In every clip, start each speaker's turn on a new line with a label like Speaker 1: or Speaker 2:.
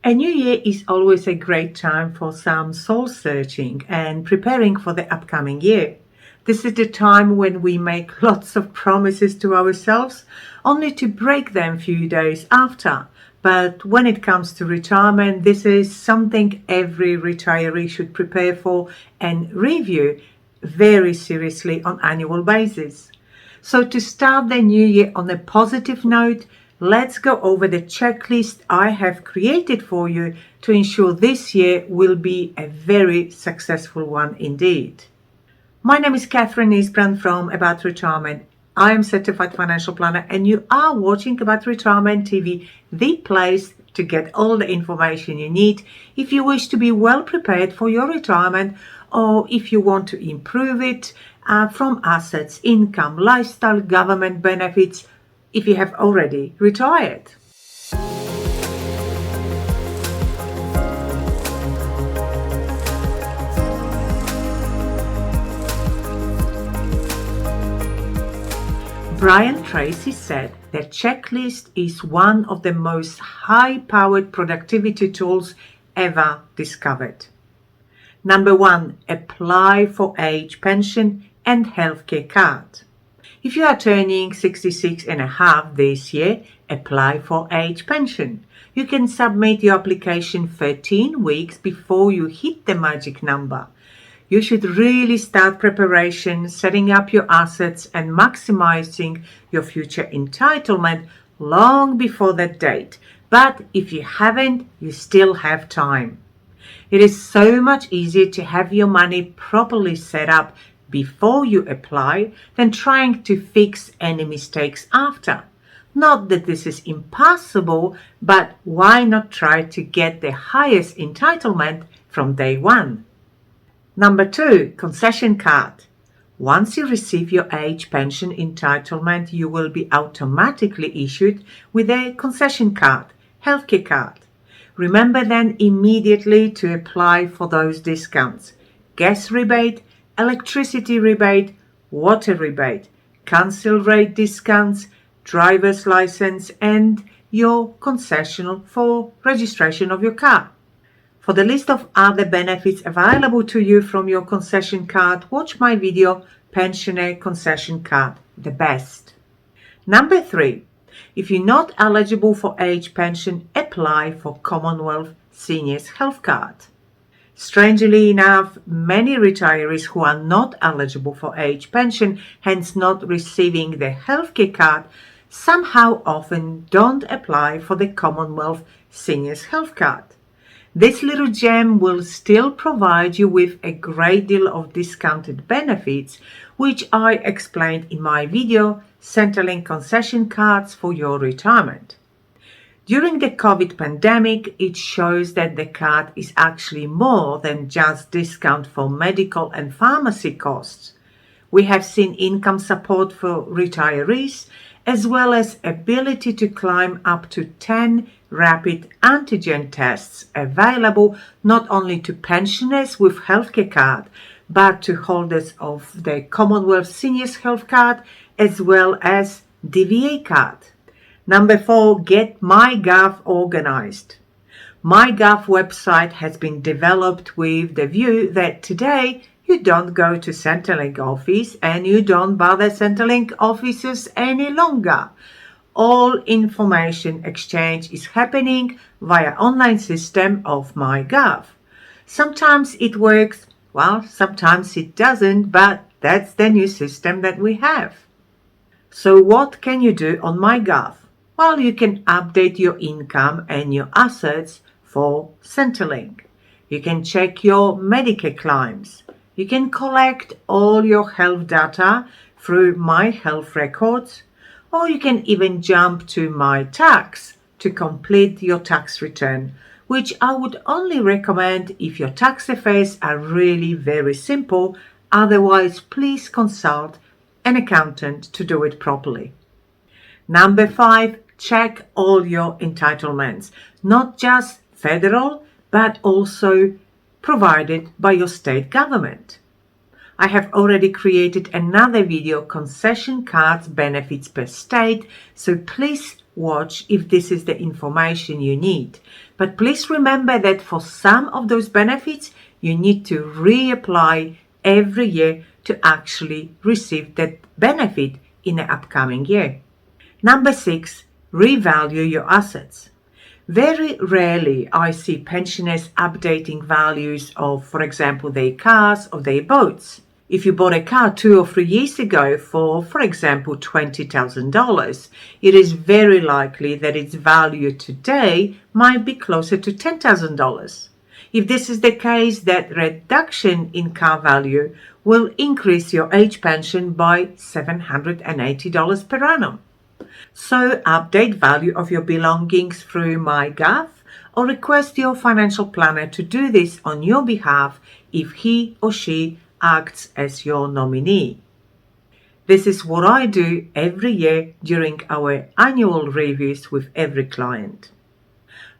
Speaker 1: A new year is always a great time for some soul searching and preparing for the upcoming year. This is the time when we make lots of promises to ourselves, only to break them a few days after. But when it comes to retirement, this is something every retiree should prepare for and review very seriously on an annual basis. So to start the new year on a positive note, let's go over the checklist I have created for you to ensure this year will be a very successful one indeed. My name is Katherine Isbrandt from About Retirement. I am certified financial planner and you are watching About Retirement TV, the place to get all the information you need if you wish to be well prepared for your retirement or if you want to improve it from assets, income, lifestyle, government benefits, if you have already retired. Brian Tracy said that checklist is one of the most high-powered productivity tools ever discovered. Number 1, apply for age pension and healthcare card. If you are turning 66 and a half this year, apply for age pension. You can submit your application 13 weeks before you hit the magic number. You should really start preparation, setting up your assets and maximizing your future entitlement long before that date. But if you haven't, you still have time. It is so much easier to have your money properly set up before you apply than trying to fix any mistakes after. Not that this is impossible, but why not try to get the highest entitlement from day one? Number 2, concession card. Once you receive your age pension entitlement, you will be automatically issued with a concession card, healthcare card. Remember then immediately to apply for those discounts: gas rebate, electricity rebate, water rebate, council rate discounts, driver's license, and your concession for registration of your car. For the list of other benefits available to you from your concession card, watch my video, Pensioner Concession Card, the best. Number 3, if you're not eligible for age pension, apply for Commonwealth Seniors Health Card. Strangely enough, many retirees who are not eligible for age pension, hence not receiving the healthcare card, somehow often don't apply for the Commonwealth Seniors Health Card. This little gem will still provide you with a great deal of discounted benefits, which I explained in my video, Centrelink Concession Cards for your retirement. During the COVID pandemic, it shows that the card is actually more than just discount for medical and pharmacy costs. We have seen income support for retirees, as well as ability to climb up to 10 rapid antigen tests available not only to pensioners with healthcare card, but to holders of the Commonwealth Seniors Health Card as well as DVA card. Number 4, get MyGov organized. MyGov website has been developed with the view that today you don't go to Centrelink office and you don't bother Centrelink offices any longer. All information exchange is happening via online system of MyGov. Sometimes it works, well, sometimes it doesn't, but that's the new system that we have. So what can you do on MyGov? Well, you can update your income and your assets for Centrelink. You can check your Medicare claims. You can collect all your health data through My Health Records, or you can even jump to My Tax to complete your tax return, which I would only recommend if your tax affairs are really very simple. Otherwise, please consult an accountant to do it properly. Number 5, check all your entitlements, not just federal, but also provided by your state government. I have already created another video, concession cards benefits per state, so please watch if this is the information you need. But please remember that for some of those benefits, you need to reapply every year to actually receive that benefit in the upcoming year. Number 6, revalue your assets. Very rarely I see pensioners updating values of, for example, their cars or their boats. If you bought a car 2 or 3 years ago for example, $20,000, it is very likely that its value today might be closer to $10,000. If this is the case, that reduction in car value will increase your age pension by $780 per annum. So update value of your belongings through MyGov or request your financial planner to do this on your behalf if he or she acts as your nominee. This is what I do every year during our annual reviews with every client.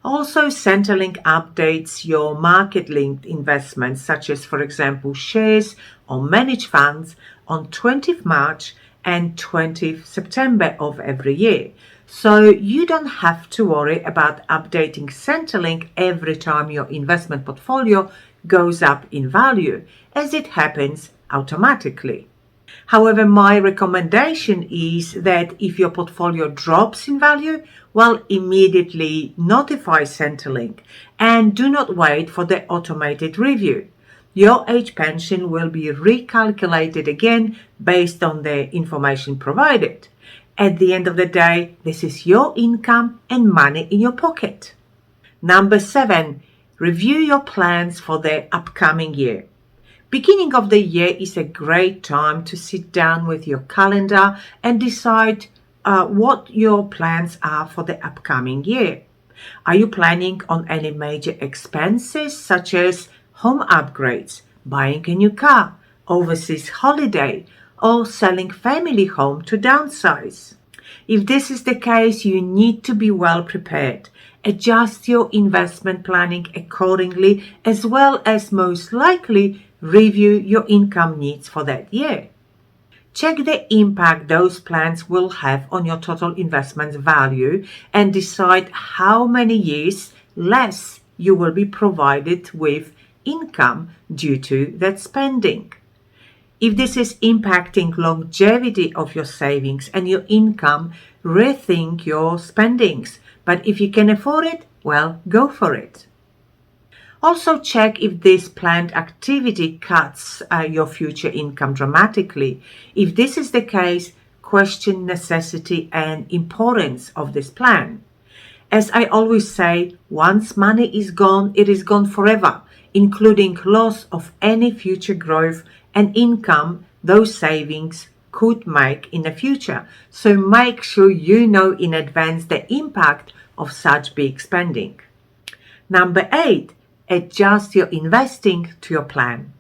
Speaker 1: Also, Centrelink updates your market-linked investments, such as, for example, shares or managed funds on 20th March and 20th September of every year. So you don't have to worry about updating Centrelink every time your investment portfolio goes up in value, as it happens automatically. However, my recommendation is that if your portfolio drops in value, well, immediately notify Centrelink and do not wait for the automated review. Your age pension will be recalculated again based on the information provided. At the end of the day, this is your income and money in your pocket. Number 7, review your plans for the upcoming year. Beginning of the year is a great time to sit down with your calendar and decide what your plans are for the upcoming year. Are you planning on any major expenses such as home upgrades, buying a new car, overseas holiday, or selling family home to downsize? If this is the case, you need to be well prepared. Adjust your investment planning accordingly, as well as most likely review your income needs for that year. Check the impact those plans will have on your total investment value and decide how many years less you will be provided with income due to that spending. If this is impacting longevity of your savings and your income, rethink your spendings. But if you can afford it, well, go for it. Also check if this planned activity cuts your future income dramatically. If this is the case, question necessity and importance of this plan. As I always say, once money is gone, it is gone forever, including loss of any future growth and income those savings could make in the future. So make sure you know in advance the impact of such big spending. Number 8, adjust your investing to your plan.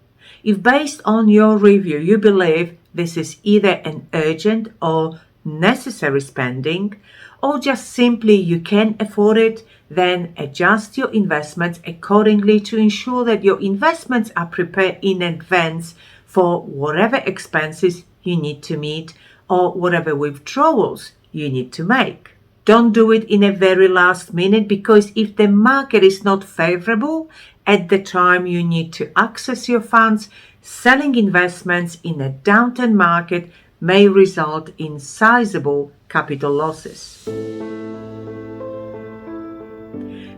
Speaker 1: If based on your review you believe this is either an urgent or necessary spending, or just simply you can afford it, then adjust your investments accordingly to ensure that your investments are prepared in advance for whatever expenses you need to meet or whatever withdrawals you need to make. Don't do it in a very last minute, because if the market is not favorable at the time you need to access your funds, selling investments in a downturn market may result in sizable capital losses.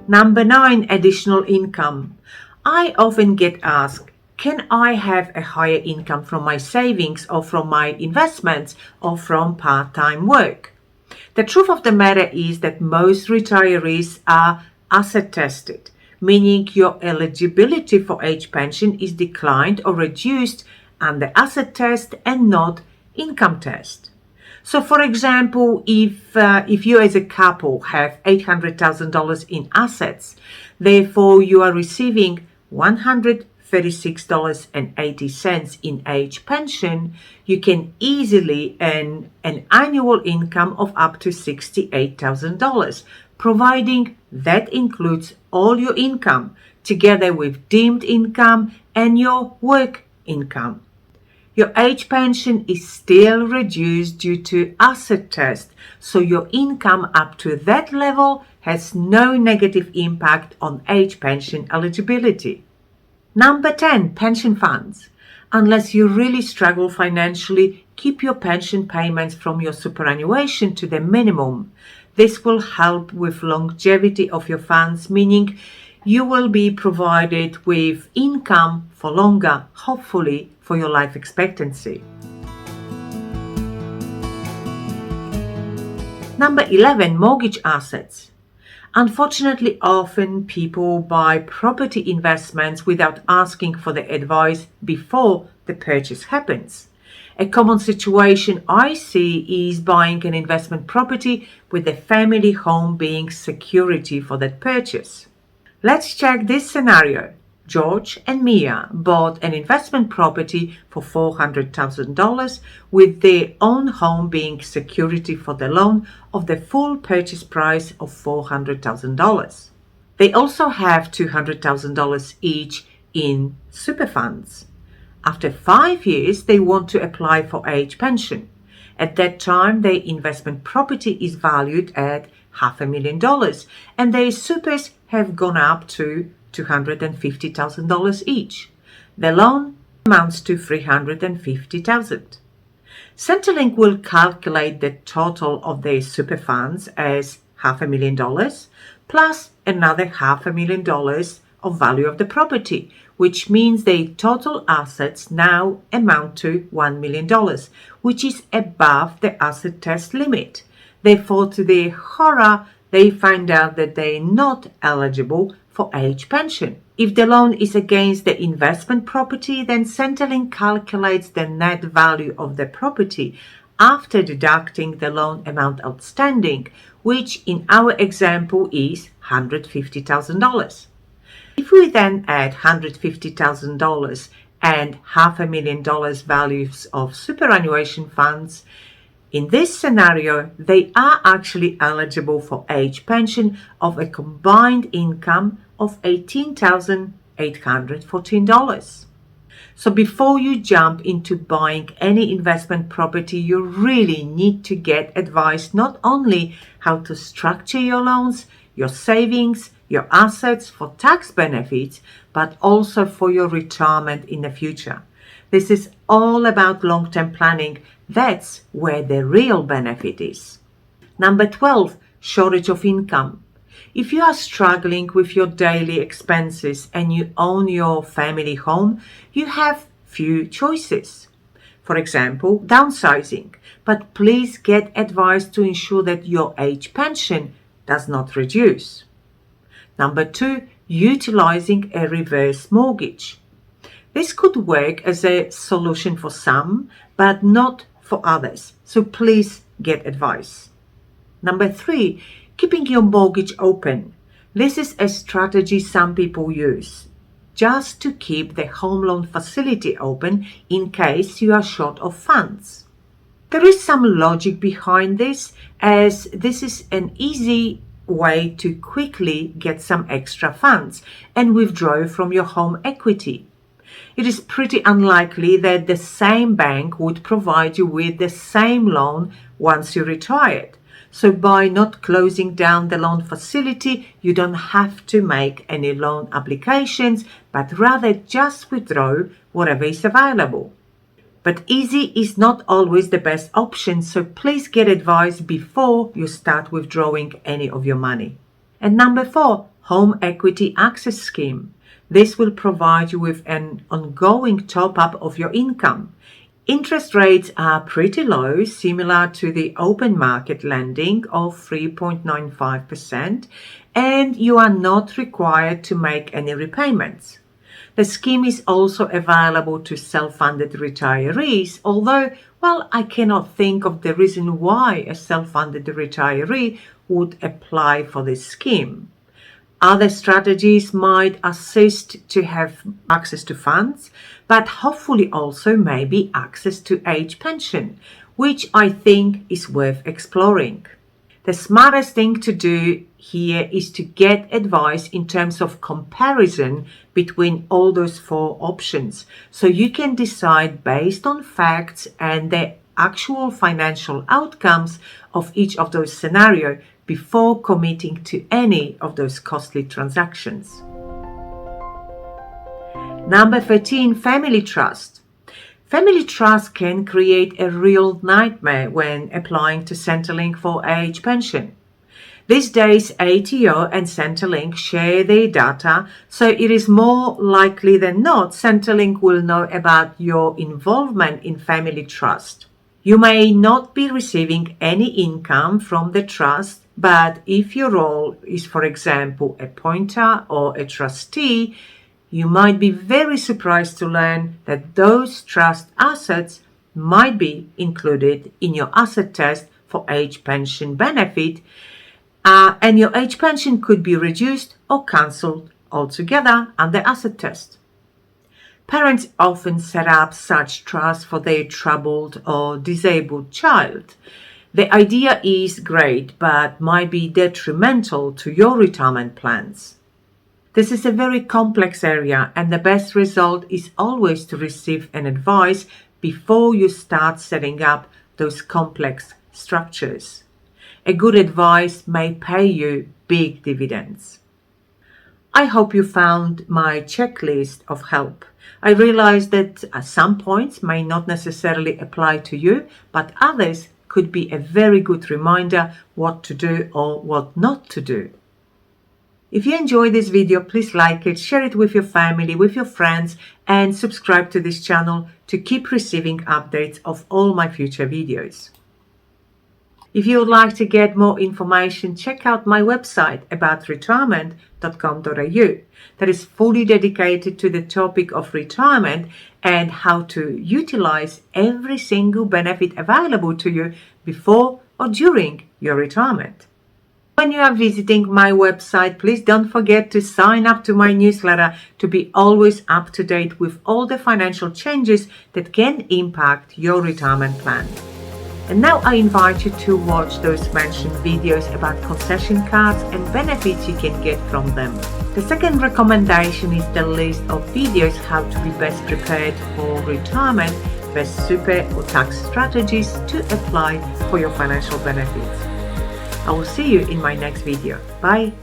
Speaker 1: Number 9, additional income. I often get asked, can I have a higher income from my savings or from my investments or from part-time work? The truth of the matter is that most retirees are asset tested, meaning your eligibility for age pension is declined or reduced under asset test and not income test. So for example, if you as a couple have $800,000 in assets, therefore you are receiving $136.80 in age pension, you can easily earn an annual income of up to $68,000, providing that includes all your income, together with deemed income and your work income. Your age pension is still reduced due to asset test, so your income up to that level has no negative impact on age pension eligibility. Number 10, pension funds. Unless you really struggle financially, keep your pension payments from your superannuation to the minimum. This will help with longevity of your funds, meaning you will be provided with income for longer, hopefully for your life expectancy. Number 11, mortgage assets. Unfortunately, often people buy property investments without asking for the advice before the purchase happens. A common situation I see is buying an investment property with the family home being security for that purchase. Let's check this scenario. George and Mia bought an investment property for $400,000 with their own home being security for the loan of the full purchase price of $400,000. They also have $200,000 each in super funds. After 5 years, they want to apply for age pension. At that time, their investment property is valued at $500,000 and their supers have gone up to $250,000 each. The loan amounts to $350,000. Centrelink will calculate the total of their super funds as $500,000 plus another $500,000 of value of the property, which means their total assets now amount to $1 million, which is above the asset test limit. Therefore, to their horror, they find out that they're not eligible for age pension. If the loan is against the investment property, then Centrelink calculates the net value of the property after deducting the loan amount outstanding, which in our example is $150,000. If we then add $150,000 and $500,000 values of superannuation funds, in this scenario, they are actually eligible for age pension of a combined income of $18,814. So before you jump into buying any investment property, you really need to get advice not only how to structure your loans, your savings, your assets for tax benefits, but also for your retirement in the future. This is all about long-term planning. That's where the real benefit is. Number 12, shortage of income. If you are struggling with your daily expenses and you own your family home, you have few choices. For example, downsizing. But please get advice to ensure that your age pension does not reduce. Number 2, utilizing a reverse mortgage. This could work as a solution for some, but not for others. So please get advice. Number 3, keeping your mortgage open. This is a strategy some people use just to keep the home loan facility open in case you are short of funds. There is some logic behind this, as this is an easy way to quickly get some extra funds and withdraw from your home equity. It is pretty unlikely that the same bank would provide you with the same loan once you retired. So by not closing down the loan facility, you don't have to make any loan applications, but rather just withdraw whatever is available. But easy is not always the best option, so please get advice before you start withdrawing any of your money. And number 4, Home Equity Access Scheme. This will provide you with an ongoing top-up of your income. Interest rates are pretty low, similar to the open market lending of 3.95%, and you are not required to make any repayments. The scheme is also available to self-funded retirees, although, I cannot think of the reason why a self-funded retiree would apply for this scheme. Other strategies might assist to have access to funds, but hopefully also maybe access to age pension, which I think is worth exploring. The smartest thing to do here is to get advice in terms of comparison between all those 4 options, so you can decide based on facts and the actual financial outcomes of each of those scenarios before committing to any of those costly transactions. Number 13, family trust. Family trust can create a real nightmare when applying to Centrelink for age pension. These days, ATO and Centrelink share their data, so it is more likely than not Centrelink will know about your involvement in family trust. You may not be receiving any income from the trust, but if your role is, for example, a pointer or a trustee, you might be very surprised to learn that those trust assets might be included in your asset test for age pension benefit, and your age pension could be reduced or cancelled altogether under asset test. Parents often set up such trusts for their troubled or disabled child. The idea is great, but might be detrimental to your retirement plans. This is a very complex area, and the best result is always to receive an advice before you start setting up those complex structures. A good advice may pay you big dividends. I hope you found my checklist of help. I realize that some points may not necessarily apply to you, but others could be a very good reminder what to do or what not to do. If you enjoyed this video, please like it, share it with your family, with your friends, and subscribe to this channel to keep receiving updates of all my future videos. If you would like to get more information, check out my website aboutretirement.com.au that is fully dedicated to the topic of retirement and how to utilize every single benefit available to you before or during your retirement. When you are visiting my website, please don't forget to sign up to my newsletter to be always up to date with all the financial changes that can impact your retirement plan. And now I invite you to watch those mentioned videos about concession cards and benefits you can get from them. The second recommendation is the list of videos how to be best prepared for retirement, best super or tax strategies to apply for your financial benefits. I will see you in my next video. Bye.